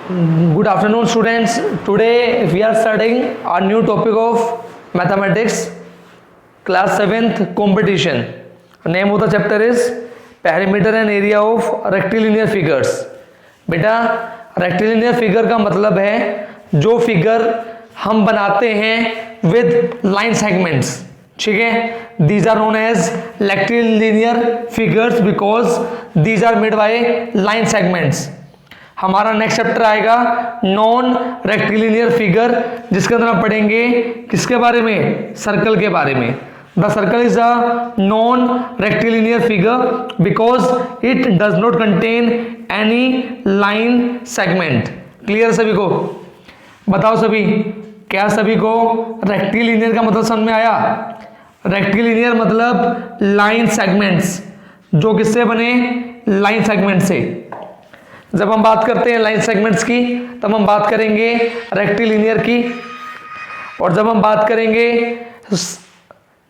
Good afternoon, students. Today we are studying our new topic of mathematics, class 7th competition. Name of the chapter is perimeter and area of rectilinear figures. बेटा rectilinear figure का मतलब है जो figure हम बनाते हैं with line segments. ठीक है, these are known as rectilinear figures because these are made by line segments. हमारा नेक्स्ट चैप्टर आएगा नॉन रेक्टिलिनियर फिगर, जिसके अंदर हम पढ़ेंगे किसके बारे में, सर्कल के बारे में. The circle is a non rectilinear figure because it does not contain any line segment. Clear सभी को? बताओ सभी, क्या सभी को रेक्टिलिनियर का मतलब समझ में आया? रेक्टिलिनियर मतलब लाइन सेगमेंट्स, जो किससे बने, लाइन सेगमेंट से. जब हम बात करते हैं लाइन सेगमेंट्स की तब हम बात करेंगे रेक्टिलिनियर की, और जब हम बात करेंगे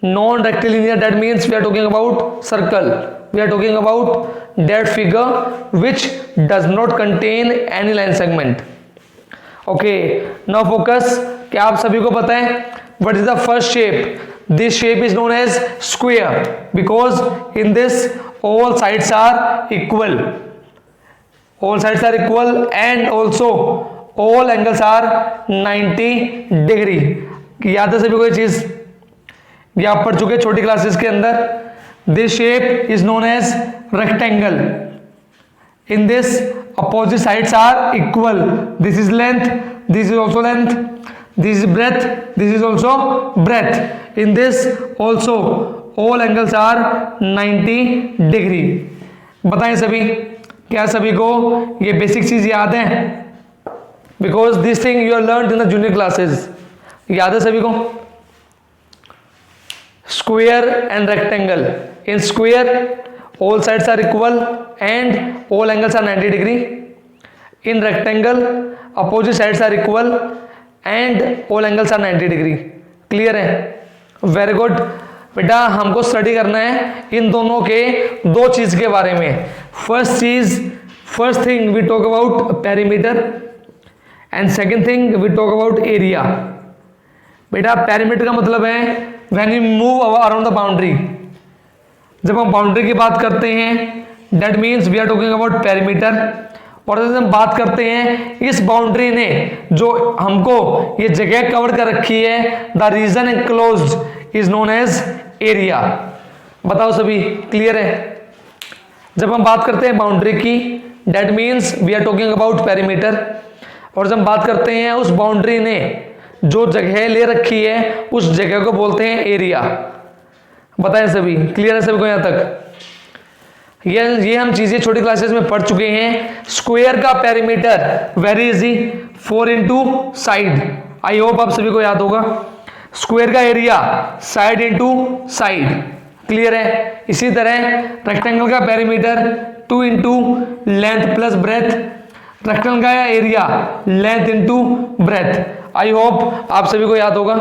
non rectilinear, that means we are talking about circle, we are talking about that figure which does not contain any line segment. Okay, now focus. क्या आप सभी को पता है what is the first shape? This shape is known as square because in this all sides are equal. All sides are equal and also all angles are 90 degree. याद है सभी को ये चीज, ये आप पढ़ चुके छोटी क्लासेस के अंदर. This shape is known as rectangle. In this opposite sides are equal. This is length, this is also length, this is breadth, this is also breadth. In this also all angles are 90 degree. बताएं सभी, क्या सभी को ये basic चीज याद है? Because this thing you are learn in the junior classes. याद है सभी को? Square and rectangle. In square all sides are equal and all angles are 90 degree. In rectangle opposite sides are equal and all angles are 90 degree. Clear है? Very good. बेटा हमको study करना है इन दोनों के दो चीज के बारे में. First thing we talk about perimeter and second thing we talk about area. बेटा पेरीमीटर का मतलब है when you move around the boundary. जब हम बाउंड्री की बात करते हैं that means we are talking about perimeter. और जब हम बात करते हैं इस बाउंड्री ने जो हमको ये जगह कवर कर रखी है, the region enclosed is known as area. बताओ सभी, क्लियर है? जब हम बात करते हैं बाउंड्री की that means we are talking about perimeter. और जब हम बात करते हैं उस बाउंड्री ने जो जगह ले रखी है उस जगह को बोलते हैं एरिया. बताएं सभी, क्लियर है सभी को? यहां तक ये हम चीजें छोटी क्लासेस में पढ़ चुके हैं. स्क्वायर का perimeter very easy, 4 into side. I hope आप सभी को याद होगा. स्क्वायर का area side into side. Clear है? इसी तरह रेक्टेंगल का perimeter 2 into length plus breadth. Rectangle का area length into breadth. I hope आप सभी को याद होगा.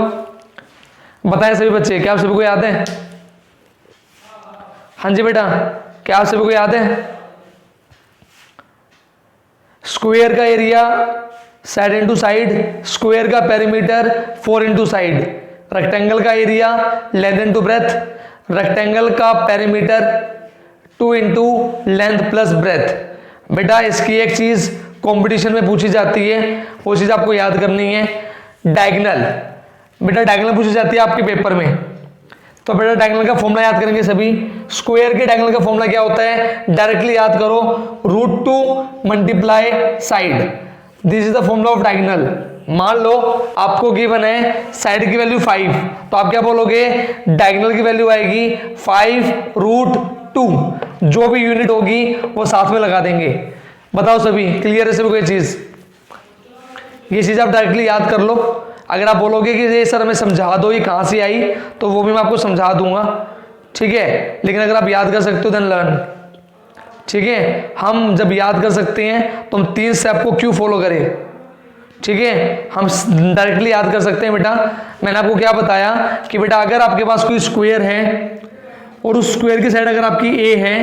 बताएं सभी बच्चे, क्या आप सभी को याद है? हाँ जी बेटा, क्या आप सभी को याद है? स्क्वायर का area side into side, square का पेरीमीटर 4 इंटू साइड, रेक्टेंगल का area length into breadth, rectangle का perimeter 2 into length plus breadth. बेटा इसकी एक चीज कंपटीशन में पूछी जाती है, वो चीज आपको याद करनी है, डायगोनल. बेटा डायगोनल पूछी जाती है आपके पेपर में, तो बेटा डायगोनल का फॉर्मूला याद करेंगे सभी. स्क्वायर के डायगोनल का फॉर्मूला क्या होता है? डायरेक्टली याद करो, √2 multiply side. This is the formula of diagonal. मान लो आपको गिवन है साइड की वैल्यू 5, तो आप क्या बोलोगे? डायगोनल की वैल्यू आएगी 5√2. जो भी यूनिट होगी वो साथ में लगा देंगे. बताओ सभी, क्लियर है सभी को ये चीज आप डायरेक्टली याद कर लो. अगर आप बोलोगे कि ये सर हमें समझा दो ये कहां से आई, तो वो भी मैं आपको समझा दूंगा. ठीक है, लेकिन अगर आप याद कर सकते हो देन लर्न. ठीक है, हम जब याद कर सकते हैं तो हम 3 स्टेप को क्यों फॉलो करें? ठीक है, हम डायरेक्टली याद कर सकते हैं. बेटा मैंने आपको क्या बताया कि बेटा अगर आपके पास कोई स्क्वायर है और उस स्क्वायर की साइड अगर आपकी ए है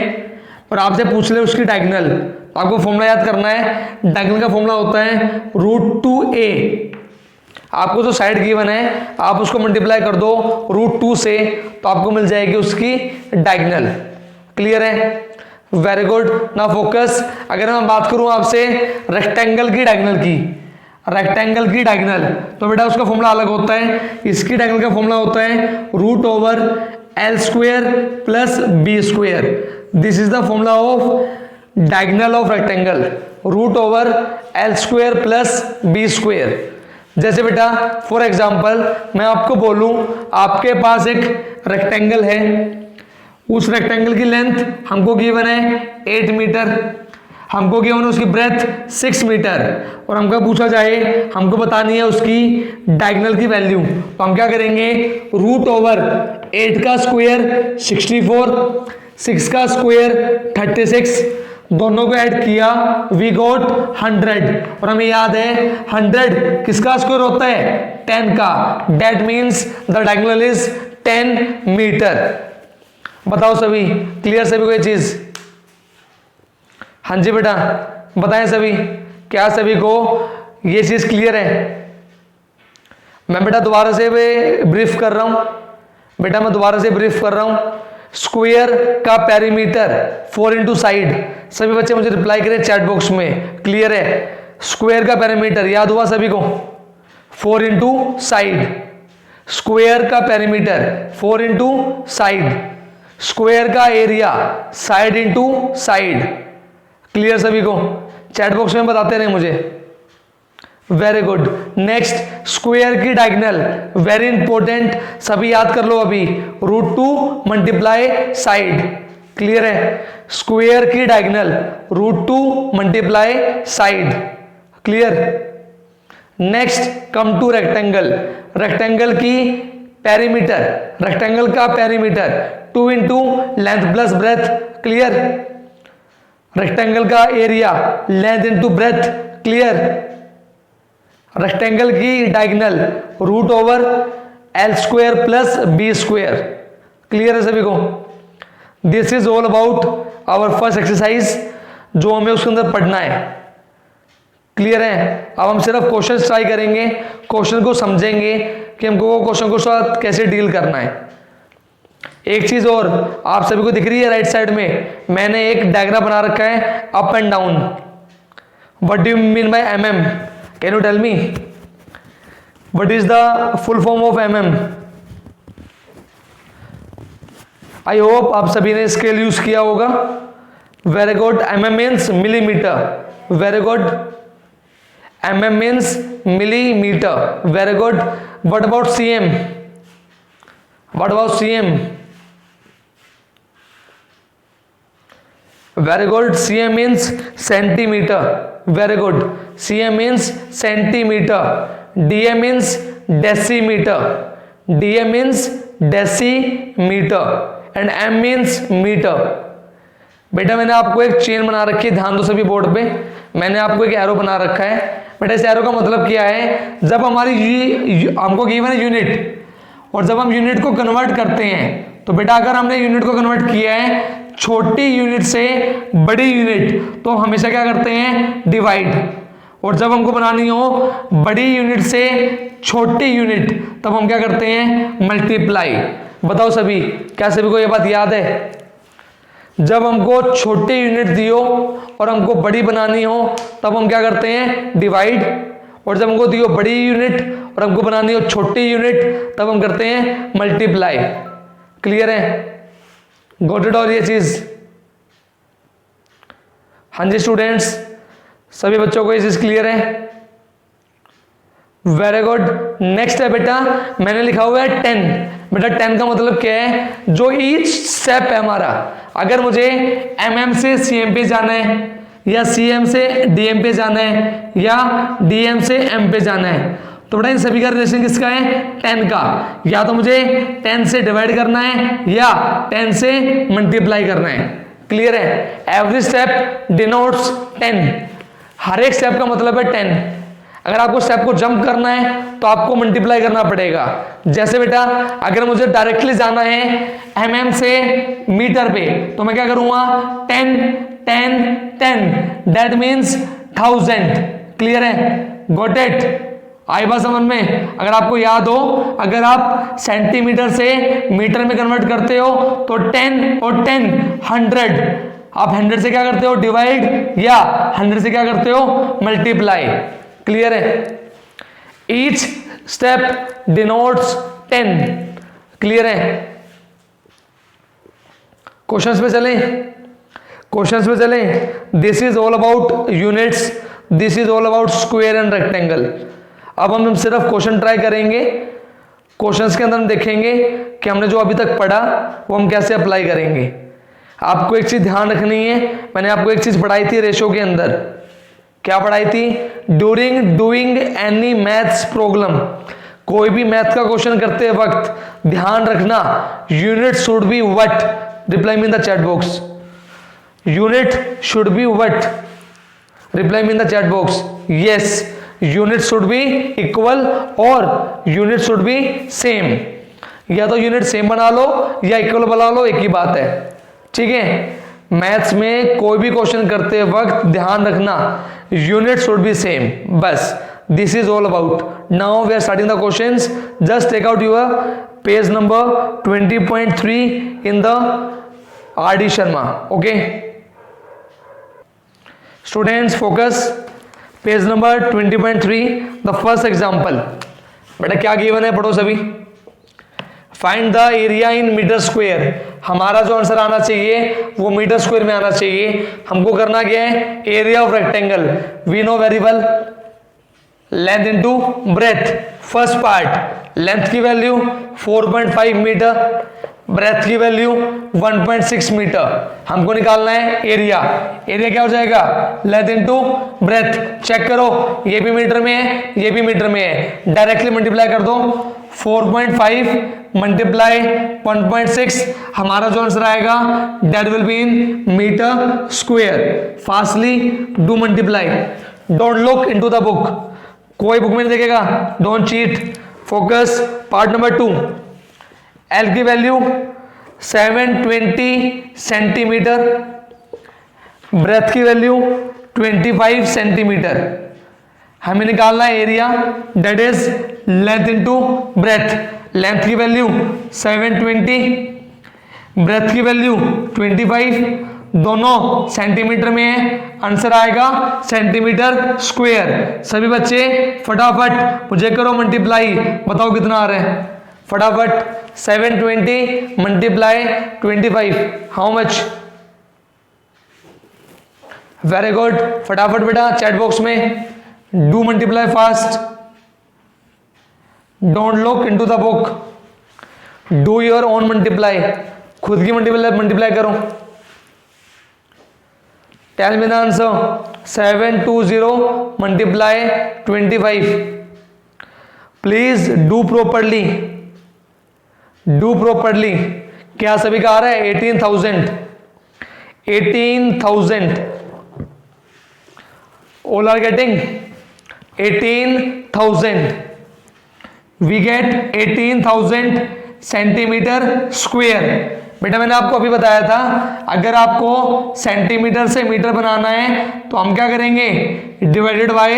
और आपसे पूछ ले उसकी डायगोनल, आपको फॉर्मूला याद करना है, डायगोनल का फॉर्मूला होता है √2a। आपको जो साइड गिवन है आप उसको मल्टीप्लाई कर दो √2 से, तो आपको मिल जाएगी उसकी डायगोनल। क्लियर है? Very good. Now focus. अगर मैं बात करूं आपसे रेक्टेंगल की डायगोनल की, रेक्टेंगल की डायगोनल, तो बेटा उसका फॉर्मूला अलग होता है। इसकी डायगोनल का फॉर्मूला होता है √L² plus b²। This is the formula of diagonal of rectangle, √L² plus b²। जैसे बेटा फॉर एग्जांपल मैं आपको बोलूं, आपके पास एक रेक्टेंगल है, उस रेक्टेंगल की लेंथ हमको गिवन है 8 मीटर, हमको गिवन है उसकी ब्रेथ 6 मीटर, और हमको पूछा जाए, हमको बतानी है उसकी डायगोनल की वैल्यू। तो हम क्या करेंगे, √8 का स्क्वायर 64, 6 का स्क्वायर 36, दोनों को ऐड किया, वी गॉट 100। और हमें याद है 100 किसका स्क्वायर होता है, 10 का। That means the diagonal is 10 metre. बताओ सभी, क्लियर सभी को ये चीज? हाँ जी बेटा बताएं सभी, क्या सभी को ये चीज क्लियर है? मैं बेटा दोबारा से ब्रीफ कर रहा हूं, बेटा मैं दोबारा से ब्रीफ कर रहा हूं। स्क्वायर का पेरीमीटर 4 इंटू साइड, सभी बच्चे मुझे रिप्लाई करें चैट बॉक्स में, क्लियर है? स्क्वायर का पेरीमीटर याद हुआ सभी को, 4 इंटू साइड। स्क्वायर का पेरीमीटर 4 इंटू साइड, स्क्वायर का area side into side. Clear सभी को? चैट बॉक्स में बताते रहे मुझे। Very good. नेक्स्ट, स्क्वायर की डायगोनल, वेरी इंपॉर्टेंट, सभी याद कर लो अभी, √2 मल्टीप्लाई साइड। क्लियर है? स्क्वायर की diagonal √2 multiply side. Clear? Next come to rectangle, rectangle की पेरीमीटर, रेक्टेंगल का perimeter 2 into length plus breadth. Clear? Rectangle का area length into breadth. Clear? Rectangle की diagonal √L² plus b²। Clear है सभी को? This is all about our first exercise, जो हमें उसके अंदर पढ़ना है। क्लियर है? अब हम सिर्फ क्वेश्चन ट्राई करेंगे, क्वेश्चन को समझेंगे कि हमको वो क्वेश्चन को साथ कैसे डील करना है। एक चीज और आप सभी को दिख रही है राइट साइड में, मैंने एक डायग्राम बना रखा है up and down. What do you mean by mm? Can you tell me what is the full form of mm? I hope आप सभी ने स्केल यूज किया होगा। Very good. mm means millimetre. Very good. mm means millimetre. Very good. What about cm? What about cm? Very good. cm means centimeter. Very good. cm means centimeter. dm means decimeter. dm means decimeter. And m means meter. बेटा मैंने आपको एक chain बना रखी है, ध्यान दो सभी बोर्ड पे। मैंने आपको एक एरो बना रखा है। बेटा इस एरो का मतलब क्या है, जब हमारी हमको गिवन है यूनिट, और जब हम यूनिट को कन्वर्ट करते हैं, तो बेटा अगर हमने यूनिट को कन्वर्ट किया है छोटी यूनिट से बड़ी यूनिट, तो हमेशा क्या करते हैं, डिवाइड। और जब हमको बनानी हो बड़ी यूनिट से छोटी यूनिट, तब हम क्या करते हैं, मल्टीप्लाई। बताओ सभी, क्या सभी को ये बात याद है? जब हमको छोटी यूनिट दियो और हमको बड़ी बनानी हो, तब हम क्या करते हैं, डिवाइड। और जब हमको दियो बड़ी यूनिट और हमको बनानी हो छोटी यूनिट, तब हम करते हैं मल्टीप्लाई। क्लियर है? Got it? और ये चीज, हाँ जी स्टूडेंट्स, सभी बच्चों को ये चीज क्लियर है? Very good. नेक्स्ट है बेटा, मैंने लिखा हुआ है 10। बेटा 10 का मतलब क्या है, जो ईच स्टेप है हमारा, अगर मुझे mm से cm पे जाना है, या cm से dm पे जाना है, या dm से m पे जाना है, तो बेटा इन सभी का रिलेशन किसका है, 10 का। या तो मुझे 10 से डिवाइड करना है या 10 से मल्टीप्लाई करना है। क्लियर है? Every step denotes 10। हर एक स्टेप का मतलब है 10। अगर आपको स्टेप को जंप करना है तो आपको मल्टीप्लाई करना पड़ेगा। जैसे बेटा अगर मुझे डायरेक्टली जाना है mm से मीटर पे, तो मैं क्या करूंगा, 10 10 दैट मीन्स 1000। क्लियर है? Got it? आई बात समझ में? अगर आपको याद हो, अगर आप सेंटीमीटर से मीटर में कन्वर्ट करते हो तो 10 और 10 100, आप 100 से क्या करते हो? डिवाइड, या 100 से क्या करते हो? मल्टीप्लाई। क्लियर है? Each step denotes 10। क्लियर है? क्वेश्चंस पे चलें, क्वेश्चंस पे चलें। This is all about units, this is all about square and rectangle. अब हम सिर्फ क्वेश्चन ट्राई करेंगे, क्वेश्चंस के अंदर हम देखेंगे कि हमने जो अभी तक पढ़ा वो हम कैसे अप्लाई करेंगे। आपको एक चीज ध्यान रखनी है, मैंने आपको एक चीज पढ़ाई थी रेशो के अंदर। क्या पढ़ाई थी? During doing any maths problem, कोई भी मैथ का क्वेश्चन करते वक्त ध्यान रखना unit should be what. Reply me in the chat box. Unit should be what? Reply me in the chat box. Yes, unit should B equal और unit should be same. या तो unit same बना लो या equal बना लो, एक ही बात है। ठीक है? मैथ्स में कोई भी क्वेश्चन करते वक्त ध्यान रखना यूनिट शुड बी सेम, बस। This is all about. Now we are starting the questions. Just take out your page number 20.3 in the R D. Sharma. Okay students, focus. Page number 20.3, the first example. बेटा क्या given है, पढ़ो सभी। Find the area in metre square. हमारा जो answer आना चाहिए वो मीटर स्क्वायर में आना चाहिए। हमको करना क्या है? Area of rectangle. We know very well, length into breadth. First part, length की वैल्यू 4.5 मीटर, ब्रेथ की वैल्यू 1.6 मीटर। हमको निकालना है एरिया। एरिया क्या हो जाएगा? Length into breath. चेक करो, ये भी मीटर में है, ये भी मीटर में है। डायरेक्टली मल्टीप्लाई कर दो। 4.5 मल्टीप्लाई 1.6, हमारा जो आंसर आएगा that will be in metre square. Fastly do multiply. Don't look into the book, कोई बुक में नहीं देखेगा, don't cheat. Focus. Part number 2, L की वैल्यू 720 सेंटीमीटर, ब्रेथ की वैल्यू 25 सेंटीमीटर। हमें निकालना है area, that is length into breadth. Length की वैल्यू 720, ब्रेथ की वैल्यू 25, दोनों सेंटीमीटर में है। आंसर आएगा सेंटीमीटर स्क्वायर। सभी बच्चे फटाफट मुझे करो मल्टीप्लाई, बताओ कितना आ रहा है फटाफट। 720 multiply 25, how much? Very good. फटाफट बेटा चैट बॉक्स में do multiply fast. Don't look into the book, do your own multiply. खुद की मल्टीप्लाई करो। Tell me the answer. 720 multiply 25। Please do properly, do properly. क्या सभी का आ रहा है? 18,000। 18,000 all are getting 18,000. We get 18,000 centimetre square. बेटा मैंने आपको अभी बताया था, अगर आपको सेंटीमीटर से मीटर बनाना है तो हम क्या करेंगे? Divided by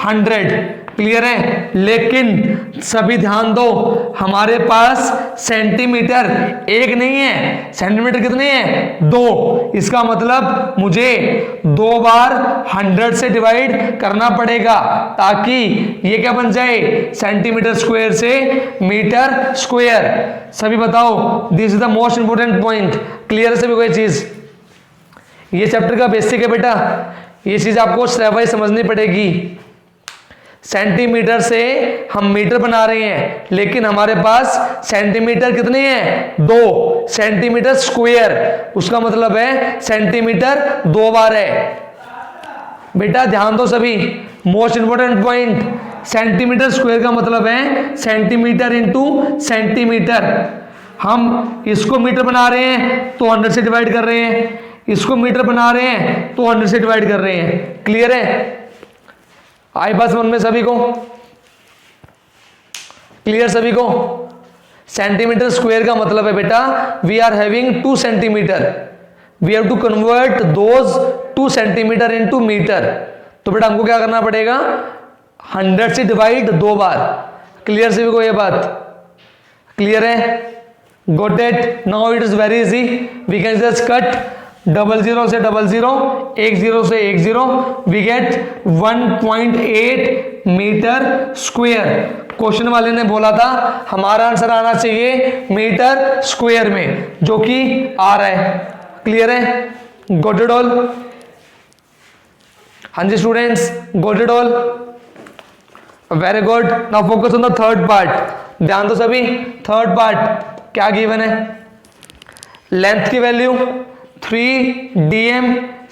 100। क्लियर है? लेकिन सभी ध्यान दो, हमारे पास सेंटीमीटर एक नहीं है, सेंटीमीटर कितने हैं? 2। इसका मतलब मुझे 2 बार 100 से डिवाइड करना पड़ेगा ताकि ये क्या बन जाए? सेंटीमीटर स्क्वायर से मीटर स्क्वायर। सभी बताओ, this is the most important point. Clear है सभी कोई चीज? ये चैप्टर का बेसिक है बेटा, ये चीज आपको स्टेप वाइज समझनी पड़ेगी। सेंटीमीटर से हम मीटर बना रहे हैं, लेकिन हमारे पास सेंटीमीटर कितने हैं? 2 सेंटीमीटर स्क्वायर। उसका मतलब है सेंटीमीटर 2 बार है। बेटा ध्यान दो सभी, most important point, centimetre square का मतलब है सेंटीमीटर इंटू सेंटीमीटर। हम इसको मीटर बना रहे हैं तो 100 से डिवाइड कर रहे हैं, इसको मीटर बना रहे हैं तो 100 से डिवाइड कर रहे हैं। क्लियर है? आई बात समझ में सभी को? क्लियर सभी को? सेंटीमीटर स्क्वायर का मतलब है बेटा we are having 2 centimetre, we have to convert those two centimetre into metre. तो बेटा हमको क्या करना पड़ेगा, 100 से डिवाइड 2 बार। क्लियर सभी को ये बात? क्लियर है? Got it? Now it is very easy, we can just cut 00 से 00, 10 से 10, we get 1.8 metre square. Question वाले ने बोला था हमारा आंसर आना चाहिए मीटर स्क्वायर में, जो कि आ रहा है। क्लियर है? Got it all? हाँ जी students, got it all? Very good. Now focus on the third part. ध्यान दो सभी, थर्ड पार्ट क्या गिवन है? लेंथ की value 3 dm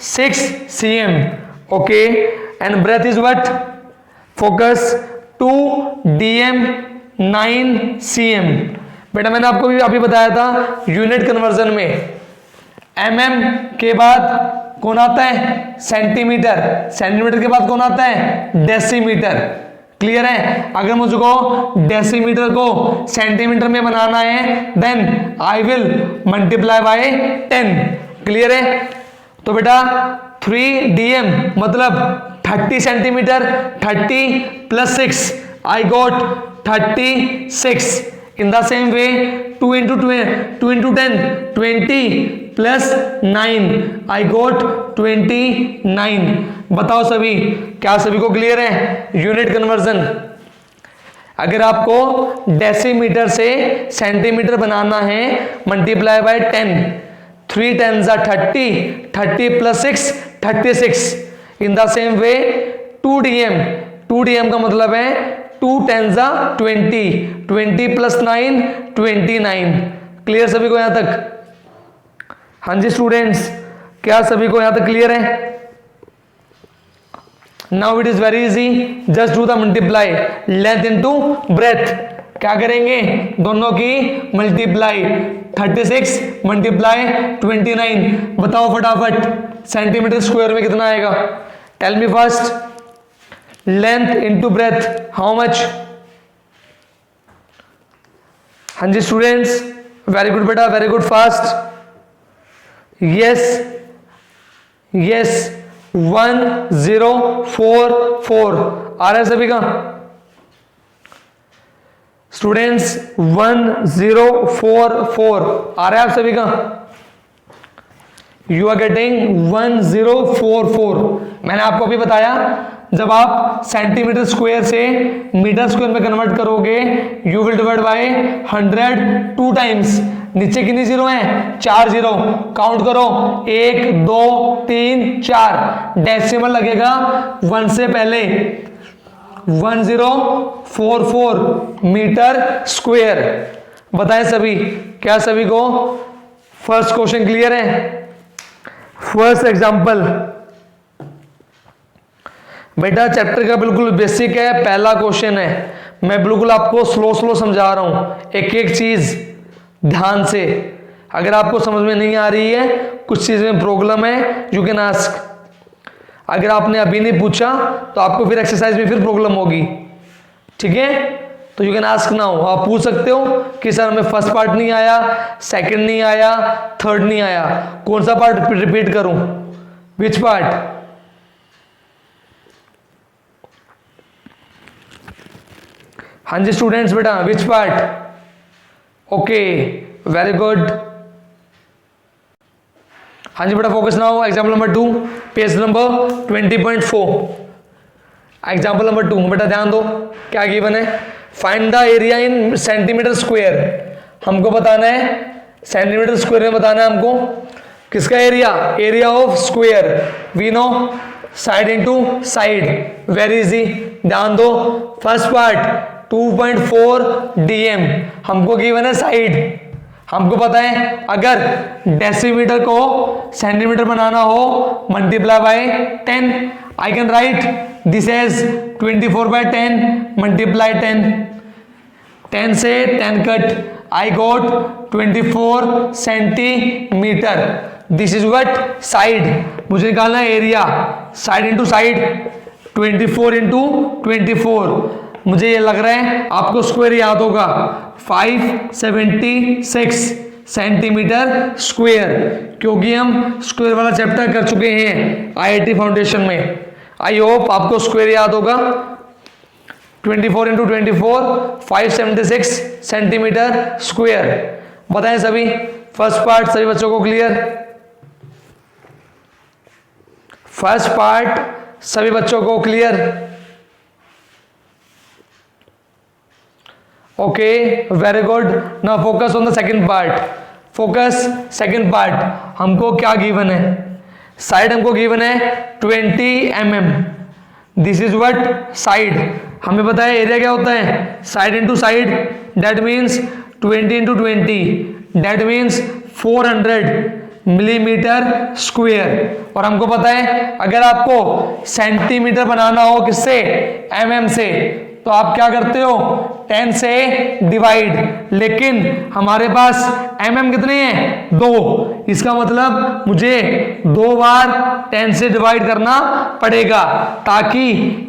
6 cm, okay, and breadth is what? Focus 2 dm 9 cm। बेटा मैंने आपको भी अभी बताया था यूनिट कन्वर्जन में mm के बाद कौन आता है? सेंटीमीटर। सेंटीमीटर के बाद कौन आता है? डेसीमीटर। क्लियर है? अगर मुझको डेसीमीटर को सेंटीमीटर में बनाना है then I will multiply by 10। Clear है? तो बेटा 3 dm मतलब 30 centimetre, 30 plus 6 I got 36। In the same way 2 into 10 20 plus 9 I got 29। बताओ सभी, क्या सभी को क्लियर है? Unit conversion. अगर आपको डेसीमीटर से सेंटीमीटर बनाना है multiply by 10, 3 10s are 30, 30 plus 6 36। In the same way 2 dm का मतलब है 2 10s are 20, 20 प्लस 9 29। क्लियर सभी को यहां तक? हाँ जी स्टूडेंट्स, क्या सभी को यहां तक क्लियर है? Now it is very easy, just do the multiply length into breath. क्या करेंगे? दोनों की मल्टीप्लाई, 36 मल्टीप्लाई 29। बताओ फटाफट सेंटीमीटर स्क्वायर में कितना आएगा? Tell me first, length into breadth how much? हाँ जी स्टूडेंट्स, वेरी गुड बेटा, very good, fast. Yes yes, 1044 आ रहा है सभी का? स्टूडेंट्स 1044 आ रहा है आप सभी का? You are getting 1044। मैंने आपको अभी बताया जब आप सेंटीमीटर स्क्वायर से मीटर स्क्वायर में कन्वर्ट करोगे you will divide by 100 2 times. नीचे कितनी जीरो है? 4 जीरो। काउंट करो, 1 2 3 4। डेसिमल लगेगा 1 से पहले। 1044 मीटर स्क्वायर। बताएं सभी, क्या सभी को फर्स्ट क्वेश्चन क्लियर है? फर्स्ट एग्जांपल बेटा चैप्टर का बिल्कुल बेसिक है, पहला क्वेश्चन है। मैं बिल्कुल आपको स्लो समझा रहा हूं, एक एक चीज ध्यान से। अगर आपको समझ में नहीं आ रही है, कुछ चीज में प्रॉब्लम है, यू कैन आस्क। अगर आपने अभी नहीं पूछा तो आपको फिर एक्सरसाइज में फिर प्रॉब्लम होगी, ठीक है? तो यू कैन आस्क नाउ। आप पूछ सकते हो कि सर हमें फर्स्ट पार्ट नहीं आया, सेकंड नहीं आया, थर्ड नहीं आया, कौन सा पार्ट रिपीट करूं? Which part? हाँ जी स्टूडेंट्स बेटा, which part? Okay, very good. हाँ जी बेटा, focus now. Example number 2, page number 20.4। Example number 2 बेटा ध्यान दो, क्या गिवन है? Find the area in centimetre square. हमको बताना है सेंटीमीटर स्क्वायर में बताना है हमको किसका area? Area of square. We know side into side, very easy. ध्यान दो, फर्स्ट पार्ट 2.4 dm हमको गिवन है साइड। हमको पता है अगर डेसीमीटर को सेंटीमीटर बनाना हो multiply by 10, I can write this as 24/10 multiply 10। 10 से 10 cut, I got 24 centimetre. This is what? Side. मुझे निकालना है area, side into side, 24 into 24। मुझे ये लग रहा है आपको स्क्वायर याद होगा, 576 सेंटीमीटर स्क्वायर, क्योंकि हम स्क्वायर वाला चैप्टर कर चुके हैं आईआईटी फाउंडेशन में। आई होप आपको स्क्वायर याद होगा। 24 इंटू 24 576 सेंटीमीटर स्क्वायर। बताएं सभी, फर्स्ट पार्ट सभी बच्चों को क्लियर? फर्स्ट पार्ट सभी बच्चों को clear? Okay, very good. Now focus on the second part. Focus second part. हमको क्या गिवन है? साइड हमको गिवन है 20 mm। This is what side. हमें पता है एरिया क्या होता है, side into side, that means 20 into 20, that means 400 millimetre square. और हमको पता है अगर आपको सेंटीमीटर बनाना हो किससे, mm से, तो आप क्या करते हो, 10 से डिवाइड। लेकिन हमारे पास mm कितने हैं, 2। इसका मतलब मुझे 2 बार 10 से डिवाइड करना पड़ेगा ताकि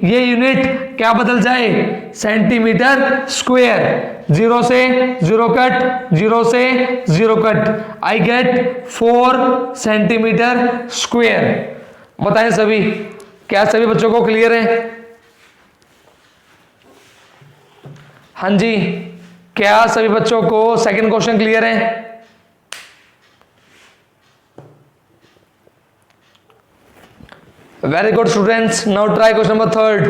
ये यूनिट क्या बदल जाए, सेंटीमीटर स्क्वायर। 0 से 0 कट, 0 से 0 cut, I get 4 centimetre square. बताएं सभी, क्या सभी बच्चों को क्लियर है? हाँ जी, क्या सभी बच्चों को सेकंड क्वेश्चन क्लियर है? Very good students, now try question number third.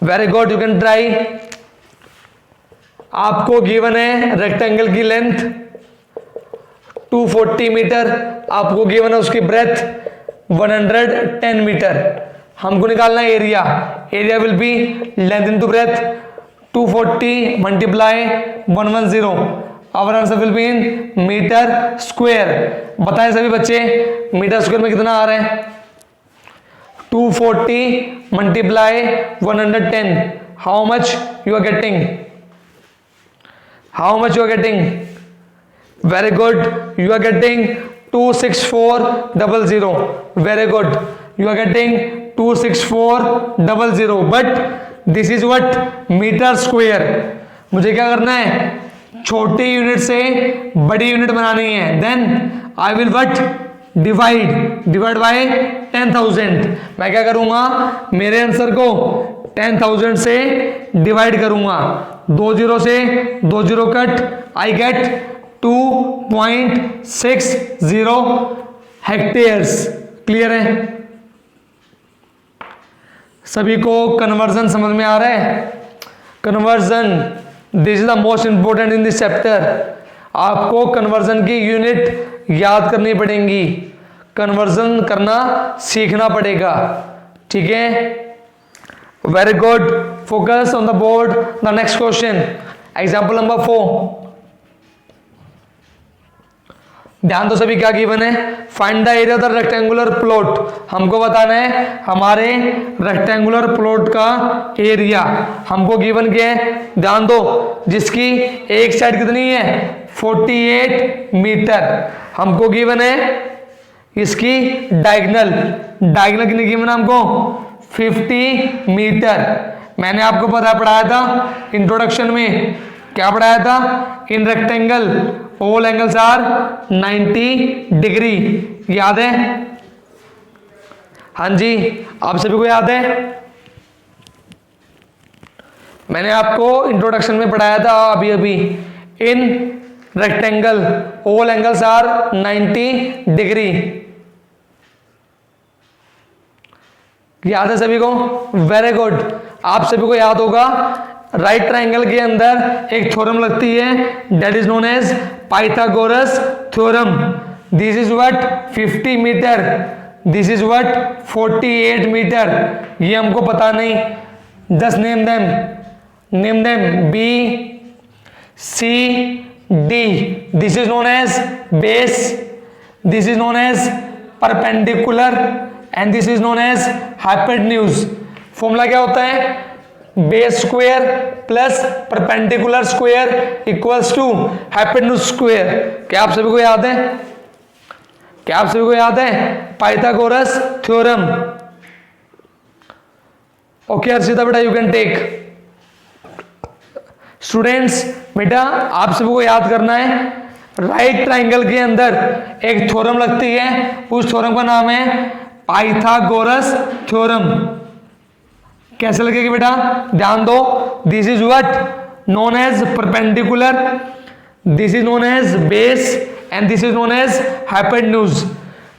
Very good, you can try. आपको गिवन है रेक्टेंगल की लेंथ 240 मीटर, आपको गिवन है उसकी ब्रेथ 110 मीटर। हमको निकालना है area. Area will be length into breadth, 240 multiply 110। Our answer will be in metre square. बताएं सभी बच्चे, मीटर स्क्वायर में कितना आ रहा है? 240 multiply 110, how much you are getting? How much you are getting? Very good, you are getting 26400। Very good, you are getting 26400, but this is what metre square. मुझे क्या करना है, छोटी यूनिट से बड़ी यूनिट बनानी है। Then I will what, divide by 10,000। मैं क्या करूंगा, मेरे आंसर को 10,000 से डिवाइड करूंगा। 20 से 20 cut, I get 2.60 hectares. Clear है? सभी को कन्वर्जन समझ में आ रहा है? Conversion, this is the most important in this chapter. आपको कन्वर्जन की यूनिट याद करनी पड़ेगी, कन्वर्जन करना सीखना पड़ेगा। ठीक है, very good. Focus on the board. The next question, example number 4। ध्यान तो सभी, क्या गिवन है, find the area of the rectangular plot. हमको बताना है हमारे रेक्टेंगुलर प्लॉट का एरिया। हमको गिवन क्या है, ध्यान दो, जिसकी एक साइड कितनी है, 48 मीटर। हमको गिवन है इसकी डायगोनल कितनी गिवन है हमको, 50 मीटर। मैंने आपको पढ़ाया था इंट्रोडक्शन में, क्या पढ़ाया था, in rectangle all angles are 90 degree. याद है? हाँ जी, आप सभी को याद है? मैंने आपको इंट्रोडक्शन में पढ़ाया था अभी in rectangle all angles are 90 degree. याद है सभी को? Very good. आप सभी को याद होगा राइट ट्रायंगल के अंदर एक थ्योरम लगती है, that is known as Pythagoras theorem. This is what 50 metre, this is what 48 metre. ये हमको पता नहीं, just name them B C D. This is known as base, this is known as perpendicular and this is known as hypotenuse. Formula क्या होता है, base square plus perpendicular square equals to hypotenuse square. क्या आप सभी को याद है? क्या आप सभी को याद है? Pythagoras theorem. ओके हर्षिता बेटा, यू कैन टेक। स्टूडेंट्स बेटा आप सभी को याद करना है, राइट ट्राइंगल के अंदर एक थ्योरम लगती है, उस थ्योरम का नाम है पाइथागोरस थ्योरम। कैसे लगेगी बेटा, ध्यान दो। This is what known as perpendicular, this is known as base and this is known as hypotenuse.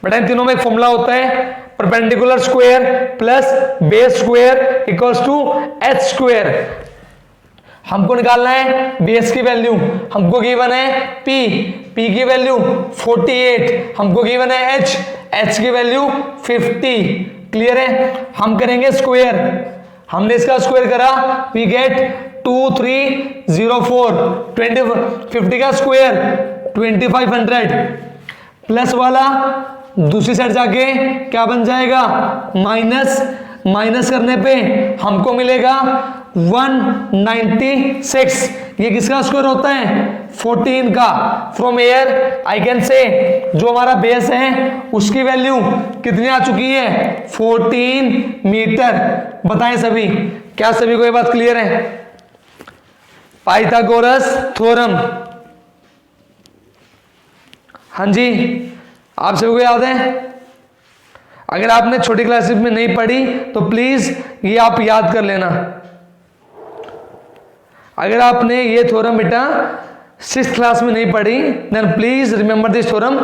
बेटा इन तीनों में एक फॉर्मूला होता है, perpendicular square plus base square equals to H square. हमको निकालना है बेस की वैल्यू, हमको गिवन है पी की वैल्यू 48, हमको गिवन है एच की वैल्यू 50। क्लियर है। हम करेंगे स्क्वायर, हमने इसका स्क्वायर करा, वी गेट 2304, 50 का स्क्वायर 2500, प्लस वाला दूसरी साइड जाके क्या बन जाएगा, माइनस करने पे हमको मिलेगा 196। ये किसका स्क्वायर होता है, 14 का। From air I can say जो हमारा बेस है उसकी वैल्यू कितनी आ चुकी है, 14 मीटर। बताएं सभी, क्या सभी को ये बात क्लियर है। पाइथागोरस थ्योरम, हाँ जी आप सभी को याद है। अगर आपने छोटी क्लासेस में नहीं पढ़ी तो प्लीज ये आप याद कर लेना। अगर आपने ये थ्योरम बेटा 6th क्लास में नहीं पढ़ी then please remember this theorem.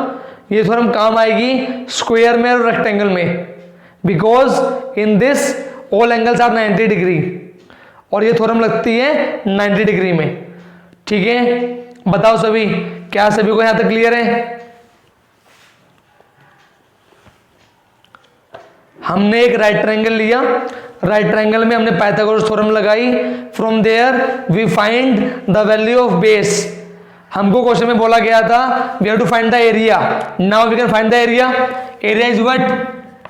ये थ्योरम काम आएगी स्क्वायर में और रेक्टेंगल में, because in this all angles are 90 degree और ये थ्योरम लगती है 90 डिग्री में। ठीक है, बताओ सभी, क्या सभी को यहां तक क्लियर है। हमने एक राइट ट्रायंगल लिया, राइट ट्रायंगल में हमने पाइथागोरस थ्योरम लगाई, from there we find the value of base. हमको क्वेश्चन में बोला गया था we have to find the area, now we can find the area. Area is what,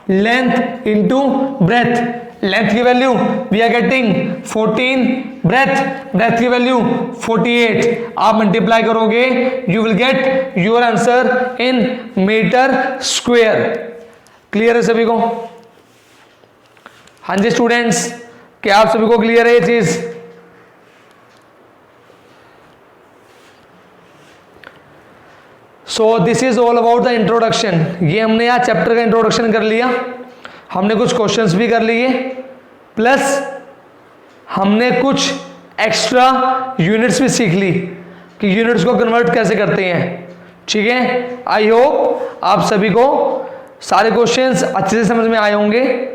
length into breadth. Length की value we are getting 14, breadth की value 48। आप multiply करोगे you will get your answer in metre square. Clear है सभी को। हाँ जी students, क्या आप सभी को क्लियर है ये चीज। So this is all about the introduction. ये हमने यहाँ चैप्टर का इंट्रोडक्शन कर लिया, हमने कुछ क्वेश्चंस भी कर लिए, प्लस हमने कुछ एक्स्ट्रा यूनिट्स भी सीख ली कि यूनिट्स को कन्वर्ट कैसे करते हैं। ठीक है, आई होप आप सभी को सारे क्वेश्चंस अच्छे से समझ में आए होंगे।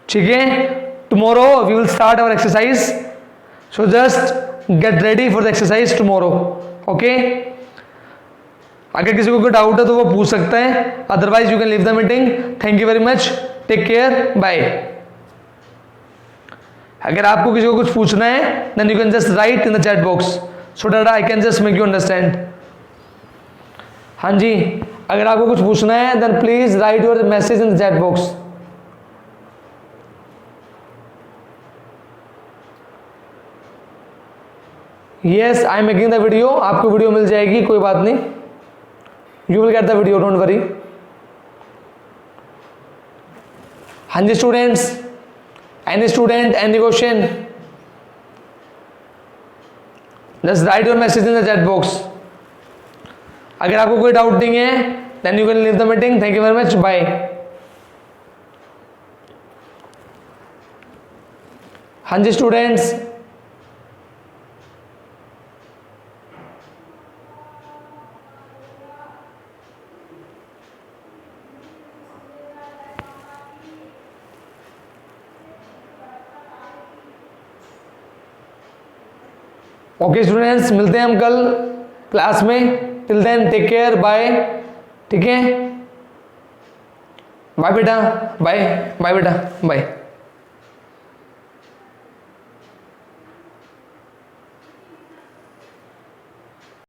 ठीक है, tomorrow we will start our exercise, so just get ready for the exercise tomorrow. Okay, अगर किसी को कोई डाउट है तो वो पूछ सकता है, otherwise you can leave the meeting. Thank you very much, take care, bye. अगर आपको किसी को कुछ पूछना है then you can just write in the chat box so that I can just make you understand. हाँ जी, अगर आपको कुछ पूछना है then please write your message in the chat box. Yes, I am making the video, आपको video मिल जाएगी, कोई बात नहीं, you will get the video, don't worry. हाँ जी students, any student any question, just write your message in the chat box. अगर आपको कोई डाउट नहीं है then you can leave the meeting. Thank you very much, bye. हाँ जी students, okay students, मिलते हैं हम कल क्लास में। Till then take care, bye. ठीक है, बाय बेटा, बाय बाय बेटा, बाय।